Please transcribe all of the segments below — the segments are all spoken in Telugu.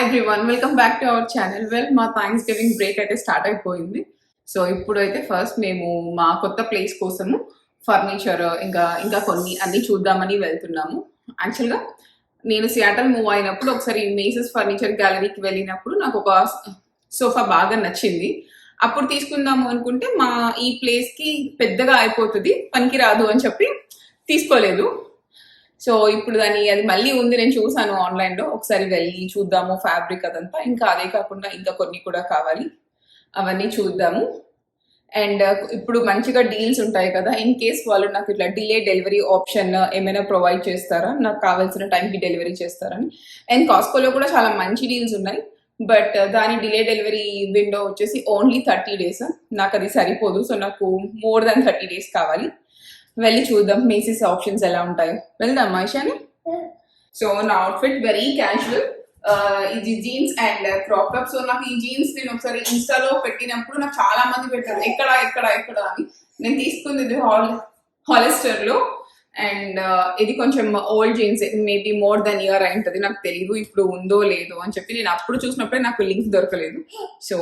Everyone welcome back to our channel. మా థ్యాంక్స్ గివింగ్ బ్రేక్ అయితే స్టార్ట్ అయిపోయింది. సో ఇప్పుడైతే ఫస్ట్ మేము మా కొత్త ప్లేస్ కోసము ఫర్నిచర్ ఇంకా ఇంకా కొన్ని అన్ని చూద్దామని వెళ్తున్నాము. యాక్చువల్గా నేను సియాటల్ మూవ్ అయినప్పుడు ఒకసారి మేసెస్ ఫర్నిచర్ గ్యాలరీకి వెళ్ళినప్పుడు నాకు ఒక సోఫా బాగా నచ్చింది. అప్పుడు తీసుకుందాము అనుకుంటే మా ఈ ప్లేస్కి పెద్దగా అయిపోతుంది, పనికి రాదు అని చెప్పి తీసుకోలేదు. సో ఇప్పుడు అది మళ్ళీ ఉంది, నేను చూసాను ఆన్లైన్లో, ఒకసారి వెళ్ళి చూద్దాము ఫ్యాబ్రిక్ అదంతా. ఇంకా అదే కాకుండా ఇంకా కొన్ని కూడా కావాలి, అవన్నీ చూద్దాము. అండ్ ఇప్పుడు మంచిగా డీల్స్ ఉంటాయి కదా, ఇన్ కేస్ వాళ్ళు నాకు ఇట్లా డిలే డెలివరీ ఆప్షన్ ఏమైనా ప్రొవైడ్ చేస్తారా, నాకు కావాల్సిన టైంకి డెలివరీ చేస్తారని. అండ్ కాస్కోలో కూడా చాలా మంచి డీల్స్ ఉన్నాయి, బట్ దాని డిలే డెలివరీ విండో వచ్చేసి ఓన్లీ 30 days. నాకు అది సరిపోదు, సో నాకు మోర్ దాన్ 30 days కావాలి. వెళ్ళి చూద్దాం మేసీస్ ఆప్షన్స్ ఎలా ఉంటాయో. వెళ్దాం ఐషాని. సో నా అవుట్ఫిట్ వెరీ క్యాజువల్, ఇది jeans and crop top. So నాకు ఈ జీన్స్ నేను ఒకసారి ఇన్స్టాలో పెట్టినప్పుడు నాకు చాలా మంది పెట్టారు ఎక్కడ ఎక్కడ ఎక్కడ అని. నేను తీసుకుంది ఇది హాలిస్టర్లో, అండ్ ఇది కొంచెం old jeans, maybe more than year అయి ఉంటుంది, నాకు తెలియదు ఇప్పుడు ఉందో లేదో అని చెప్పి. నేను అప్పుడు చూసినప్పుడే నాకు లింక్ దొరకలేదు. సో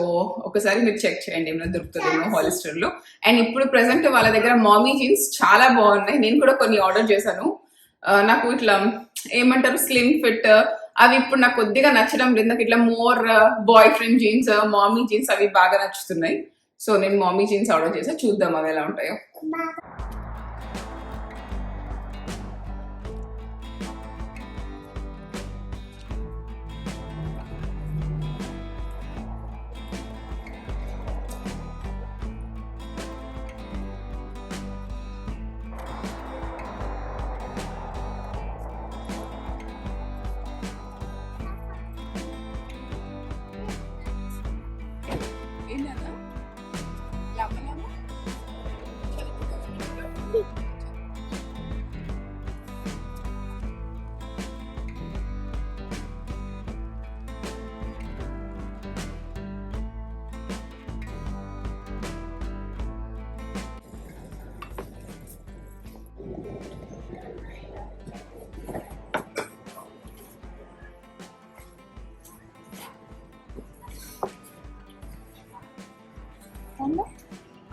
ఒకసారి మీరు చెక్ చేయండి ఏమైనా దొరుకుతుందేమో హాలిస్టర్లో. అండ్ ఇప్పుడు ప్రెసెంట్ వాళ్ళ దగ్గర మామీ జీన్స్ చాలా బాగున్నాయి, నేను కూడా కొన్ని ఆర్డర్ చేశాను. నాకు ఇట్లా ఏమంటారు స్లిమ్ ఫిట్, అవి ఇప్పుడు నాకు కొద్దిగా నచ్చడం లేదు. నాకు ఇట్లా more boyfriend jeans, mommy jeans అవి బాగా నచ్చుతున్నాయి. సో నేను మామీ జీన్స్ ఆర్డర్ చేసా, చూద్దాం అవి ఎలా ఉంటాయో.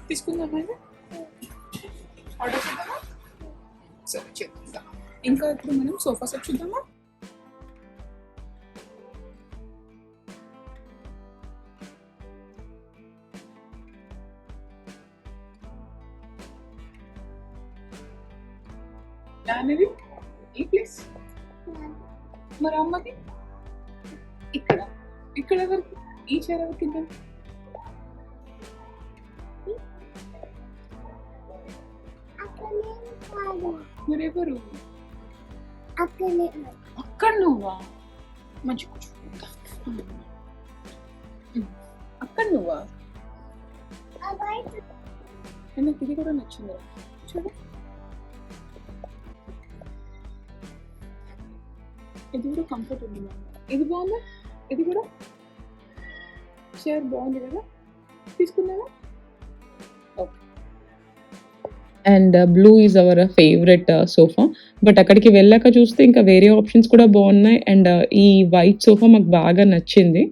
తీసుకుందామా, ఆర్డర్ చేద్దామా? సరే చేద్దాం. ఇంకా ఇప్పుడు మనం సోఫా సెట్ చూద్దామా? అనేది ఈ ప్లేస్, మరి అమ్మది ఇక్కడ. ఇక్కడ ఎవరికి ఈ చీర ఎవరికి? మరెవరు? అక్కడ నువ్వా? మంచి కూర్చో. అక్కడ నువ్వా? నాకు ఇది కూడా నచ్చింది, చూడు. ఇది కూడా కంఫర్ట్ ఉంది, ఇది బాగుందా? ఇది కూడా చైర్ బాగుంది కదా, తీసుకుందామా? Okay. And blue is our favourite sofa, but అక్కడికి వెళ్ళాక చూస్తే ఇంకా వేరే ఆప్షన్స్ కూడా బాగున్నాయి. అండ్ ఈ వైట్ సోఫా మాకు బాగా నచ్చింది,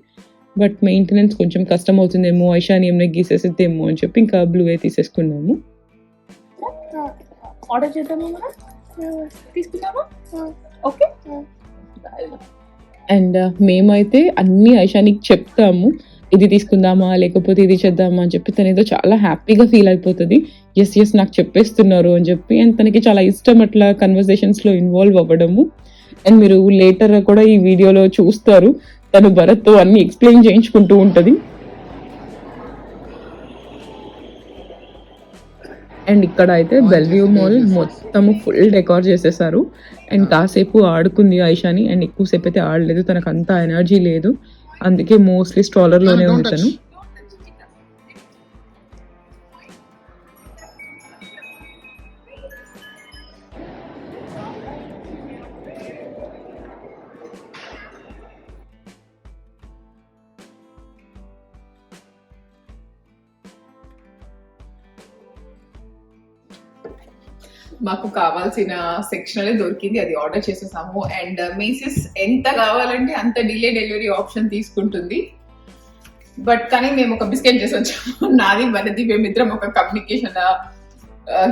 బట్ మెయింటెనెన్స్ కొంచెం కష్టం అవుతుందేమో, ఐషాని ఏమైనా గీసేసిద్దేమో అని చెప్పి ఇంకా బ్లూ ఏ తీసేసుకున్నాము. ఆర్డర్ చేద్దాము, తీసుకుందామా? ఓకే. అండ్ మేమైతే అన్ని ఐషానికి చెప్తాము, ఇది తీసుకుందామా లేకపోతే ఇది చేద్దామా అని చెప్పి. తను ఏదో చాలా హ్యాపీగా ఫీల్ అయిపోతుంది, ఎస్ నాకు చెప్పేస్తున్నారు అని చెప్పి. అండ్ తనకి చాలా ఇష్టం అట్లా కన్వర్సేషన్స్లో ఇన్వాల్వ్ అవ్వడము. అండ్ మీరు లేటర్ కూడా ఈ వీడియోలో చూస్తారు, తను భరత్తో అన్ని ఎక్స్ప్లెయిన్ చేయించుకుంటూ ఉంటుంది. అండ్ ఇక్కడ అయితే బెల్వ్యూ మాల్ మొత్తము ఫుల్ డెకార్ చేసేసారు. అండ్ కాసేపు ఆడుకుంది ఐషాని, అండ్ ఎక్కువసేపు అయితే ఆడలేదు, తనకు అంత ఎనర్జీ లేదు, అందుకే మోస్ట్లీ స్ట్రాలర్లోనే ఉంది తను. మాకు కావాల్సిన సెక్షన్ దొరికింది, అది ఆర్డర్ చేసేసాము. అండ్ మేసిస్ ఎంత కావాలంటే అంత డిలే డెలివరీ ఆప్షన్ తీసుకుంటుంది. బట్ కానీ మేము ఒక బిస్కెట్ చేసి వచ్చాము. నాది భరత్ మేమిద్దరం ఒక కమ్యూనికేషన్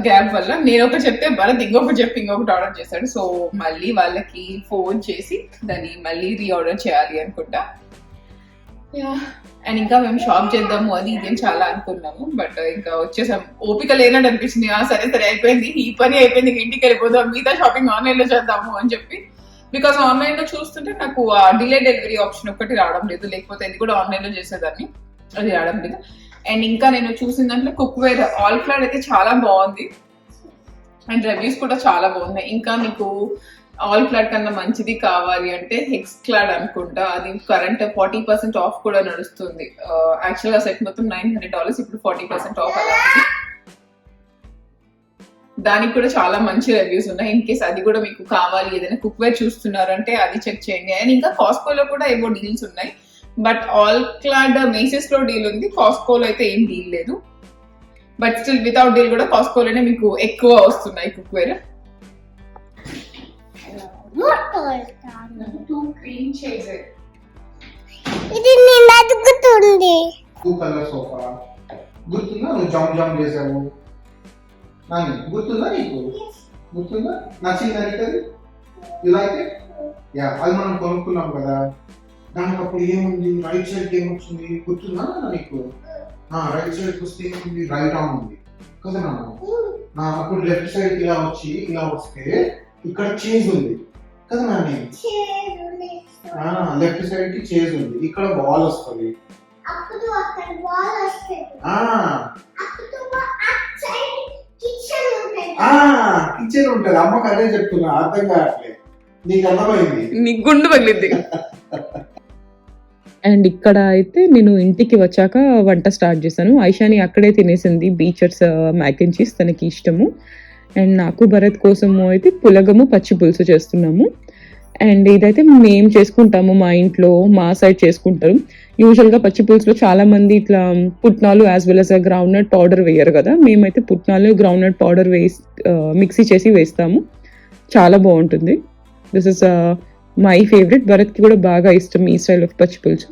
గ్యాప్ వల్ల నేను ఒకటి చెప్తే భరత్ ఇంకొకటి చెప్పి ఇంకొకటి ఆర్డర్ చేశాడు. సో మళ్ళీ వాళ్ళకి ఫోన్ చేసి దాన్ని మళ్ళీ రీఆర్డర్ చేయాలి అనుకుంటా. అండ్ ఇంకా మేము షాప్ చేద్దాము అది ఇది అని చాలా అనుకున్నాము. బట్ ఇంకా వచ్చేసాం, ఓపిక లేనట్టు అనిపించింది. సరే సరే అయిపోయింది, ఈ పని అయిపోయింది, ఇంటికి వెళ్ళిపోదాం, మిగతా షాపింగ్ ఆన్లైన్ లో చేద్దాము అని చెప్పి. బికాస్ ఆన్లైన్ లో చూస్తుంటే నాకు ఆ డిలే డెలివరీ ఆప్షన్ ఒకటి రావడం లేదు, లేకపోతే ఇది కూడా ఆన్లైన్ లో చేసేదాన్ని, అది రావడం లేదు. అండ్ ఇంకా నేను చూసిన దాంట్లో కుక్ వేర్ ఆల్ క్లాడ్ అయితే చాలా బాగుంది అండ్ రివ్యూస్ కూడా చాలా బాగున్నాయి. ఇంకా మీకు ఆల్ క్లాడ్ కన్నా మంచిది కావాలి అంటే హెక్స్ క్లాడ్ అనుకుంటా, అది కరెంట్ 40% ఆఫ్ కూడా నడుస్తుంది. యాక్చువల్గా సెట్ మొత్తం $900, ఇప్పుడు 40% ఆఫ్ అలా ఉంది. దానికి కూడా చాలా మంచి రివ్యూస్ ఉన్నాయి. ఇన్ కేస్ అది కూడా మీకు కావాలి, ఏదైనా కుక్ వేర్ చూస్తున్నారంటే అది చెక్ చేయండి. అండ్ ఇంకా కాస్కోలో కూడా ఏవో డీల్స్ ఉన్నాయి. బట్ ఆల్ క్లాడ్ మేసెస్ లో డీల్ ఉంది, కాస్కోలో అయితే ఏం డీల్ లేదు. బట్ స్టిల్ వితౌట్ డీల్ కూడా కాస్కోలోనే మీకు ఎక్కువ వస్తున్నాయి కుక్ వేర్. ఇది నేను అడుగుతుంది. 2 కలర్ సోఫా గుర్తుందా? నువ్వు జంప్ చేసావు నాని, గుర్తుందా నీకు? గుర్తుందా? నచ్చిందా నీకు అది? ఇలాగే యా, అది మనం కొనుక్కున్నాం కదా. దానికి అప్పుడు ఏముంది, రైట్ సైడ్ ఏమొచ్చింది గుర్తుందా నీకు? రైట్ సైడ్ వస్తే ఏముంది, రైట్ ఆర్మ్ ఉంది కదా నాన్న. అప్పుడు లెఫ్ట్ సైడ్ ఇలా వచ్చి ఇలా వస్తే ఇక్కడ చేజ్ ఉంది కదా నాని. లెఫ్ట్ సైడ్ కి చేజ్ ఉంది, ఇక్కడ బాల్ వస్తుంది. కిచెన్ ఉంటది. అమ్మకి అదే చెప్తున్నా, అర్థం కావట్లేదు. నీకు అర్థమైంది, నీకు గుండు పగిలిద్ది. అండ్ ఇక్కడ అయితే నేను ఇంటికి వచ్చాక వంట స్టార్ట్ చేశాను. ఐషాని అక్కడే తినేసింది బీచర్స్ మ్యాక్ అండ్ చీజ్, తనకి ఇష్టము. అండ్ నాకు భరత్ కోసము అయితే పులగము పచ్చి పులుసు చేస్తున్నాము. అండ్ ఇదైతే మేము చేసుకుంటాము, మా ఇంట్లో మా సైడ్ చేసుకుంటారు. యూజువల్గా పచ్చి పులుసులో చాలా మంది ఇట్లా పుట్నాలు as well as groundnut powder వేయరు కదా. మేమైతే పుట్నాలు గ్రౌండ్ నట్ పౌడర్ మిక్సీ చేసి వేస్తాము, చాలా బాగుంటుంది. This is my favourite. భరత్కి కూడా బాగా ఇష్టం ఈ స్టైల్ ఆఫ్ పచ్చి పులుసు.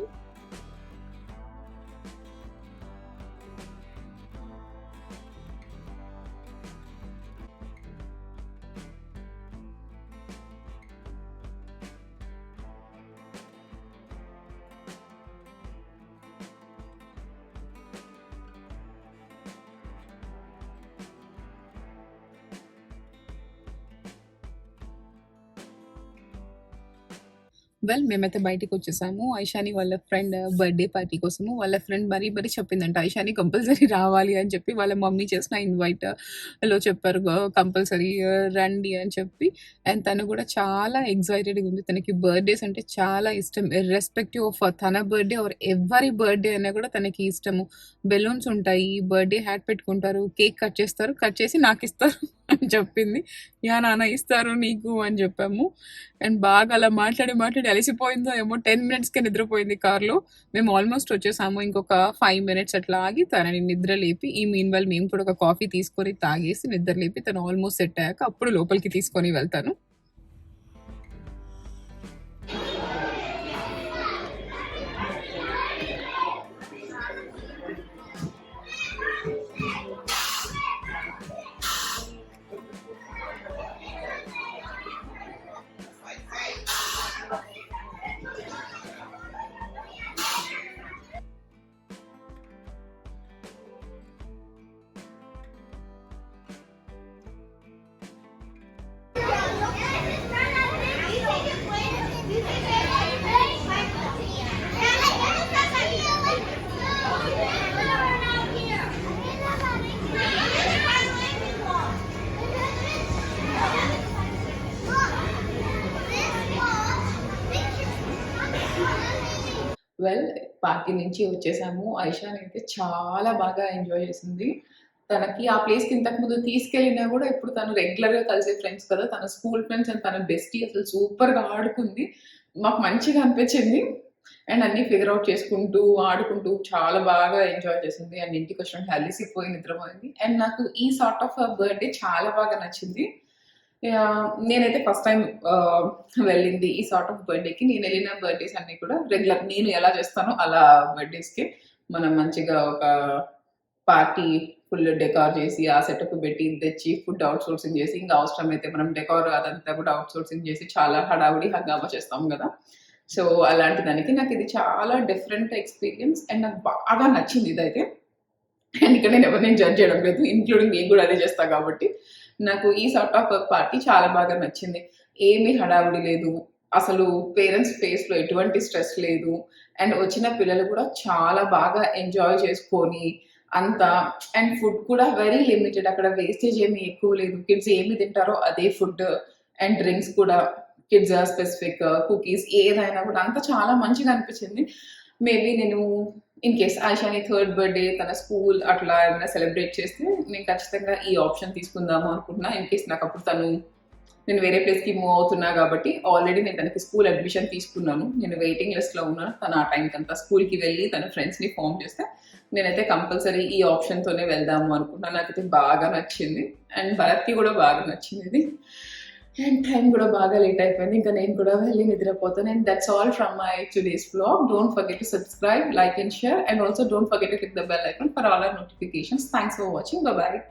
వెల్ మేమైతే బయటికి వచ్చేసాము. ఐషాని వాళ్ళ ఫ్రెండ్ బర్త్డే పార్టీ కోసము. వాళ్ళ ఫ్రెండ్ మరీ చెప్పిందంట ఐషాని కంపల్సరీ రావాలి అని చెప్పి. వాళ్ళ మమ్మీ చేసిన ఇన్వైట్ లో చెప్పారు కంపల్సరీ రండి అని చెప్పి. అండ్ తను కూడా చాలా ఎగ్జైటెడ్గా ఉంది. తనకి బర్త్డేస్ అంటే చాలా ఇష్టం, ఇర్రెస్పెక్టివ్ ఆఫ్ తన బర్త్డే ఆర్ ఎవరి బర్త్డే అయినా కూడా తనకి ఇష్టము. బెలూన్స్ ఉంటాయి, బర్త్డే హ్యాట్ పెట్టుకుంటారు, కేక్ కట్ చేస్తారు, కట్ చేసి నాకు ఇస్తారు అని చెప్పింది. యా నాన్న ఇస్తారు నీకు అని చెప్పాము. అండ్ బాగా అలా మాట్లాడి అలసిపోయిందో ఏమో, 10 minutesకే నిద్రపోయింది కార్లో. మేము ఆల్మోస్ట్ వచ్చేసాము. ఇంకొక 5 minutes అట్లా ఆగి తనని నిద్ర లేపి, ఈ మీన్ వైల్ మేము కూడా ఒక కాఫీ తీసుకొని తాగేసి నిద్ర లేపి తను ఆల్మోస్ట్ సెట్ అయ్యాక అప్పుడు లోపలికి తీసుకొని వెళ్తాను. వెల్ పార్టీ నుంచి వచ్చేసాము. ఐషాని అయితే చాలా బాగా ఎంజాయ్ చేసింది. తనకి ఆ ప్లేస్కి ఇంతకు ముందు తీసుకెళ్ళినా కూడా ఇప్పుడు తను రెగ్యులర్గా కలిసే ఫ్రెండ్స్ కదా, తన స్కూల్ ఫ్రెండ్స్ అండ్ తన బెస్టీ అసలు సూపర్గా ఆడుకుంది. మాకు మంచిగా అనిపించింది. అండ్ అన్ని ఫిగర్ అవుట్ చేసుకుంటూ ఆడుకుంటూ చాలా బాగా ఎంజాయ్ చేసింది. అండ్ ఇంటికి వచ్చిన అలిసిపోయి నిద్రపోయింది. అండ్ నాకు ఈ సార్ట్ ఆఫ్ బర్త్డే చాలా బాగా నచ్చింది. నేనైతే ఫస్ట్ టైం వెళ్ళింది ఈ సార్ట్ ఆఫ్ బర్త్డేకి. నేను వెళ్ళిన బర్త్డేస్ అన్ని కూడా రెగ్యులర్ నేను ఎలా చేస్తానో అలా బర్త్డేస్కి మనం మంచిగా ఒక పార్టీ ఫుల్ డెకార్ చేసి ఆ సెటప్ పెట్టి తెచ్చి ఫుడ్ అవుట్ సోర్సింగ్ చేసి ఇంకా అవసరమైతే మనం డెకార్ అదంతా కూడా అవుట్ సోర్సింగ్ చేసి చాలా హడావుడి హంగామా చేస్తాం కదా. సో అలాంటి దానికి నాకు ఇది చాలా డిఫరెంట్ ఎక్స్పీరియన్స్ అండ్ నాకు బాగా నచ్చింది ఇదైతే. అండ్ ఇక్కడ నేను ఎవరిని జడ్జ్ చేయడం లేదు, ఇంక్లూడింగ్ నేను కూడా అదే చేస్తా కాబట్టి నాకు ఈ సార్ట్ ఆఫ్ పార్టీ చాలా బాగా నచ్చింది. ఏమీ హడావుడి లేదు, అసలు పేరెంట్స్ ఫేస్లో ఎటువంటి స్ట్రెస్ లేదు. అండ్ వచ్చిన పిల్లలు కూడా చాలా బాగా ఎంజాయ్ చేసుకొని అంతా. అండ్ ఫుడ్ కూడా వెరీ లిమిటెడ్, అక్కడ వేస్టేజ్ ఏమీ ఎక్కువ లేదు. కిడ్స్ ఏమి తింటారో అదే ఫుడ్. అండ్ డ్రింక్స్ కూడా కిడ్స్ స్పెసిఫిక్ కుకీస్ ఏదైనా కూడా అంతా చాలా మంచిగా అనిపించింది. మేబీ నేను ఇన్ కేస్ ఆయిషాని థర్డ్ బర్త్డే తన స్కూల్ అట్లా ఏమైనా సెలబ్రేట్ చేస్తే నేను ఖచ్చితంగా ఈ ఆప్షన్ తీసుకుందాము అనుకుంటున్నా. ఇన్ కేస్ నాకు అప్పుడు నేను వేరే ప్లేస్కి మూవ్ అవుతున్నా కాబట్టి ఆల్రెడీ నేను తనకి స్కూల్ అడ్మిషన్ తీసుకున్నాను. నేను వెయిటింగ్ లిస్ట్లో ఉన్నాను. తను ఆ టైంకి అంతా స్కూల్కి వెళ్ళి తన ఫ్రెండ్స్ని ఫామ్ చేస్తే నేనైతే కంపల్సరీ ఈ ఆప్షన్తోనే వెళ్దాము అనుకుంటున్నాను. నాకైతే బాగా నచ్చింది అండ్ భరత్కి కూడా బాగా నచ్చింది ఇది. అండ్ టైం కూడా బాగా లేట్ అయిపోయింది, ఇంకా నేను కూడా వెళ్ళి నిద్రపోతాను. And that's all from my today's vlog. Don't forget to subscribe, like and share, and also don't forget to click the bell icon for all our notifications. Thanks for watching. Bye bye.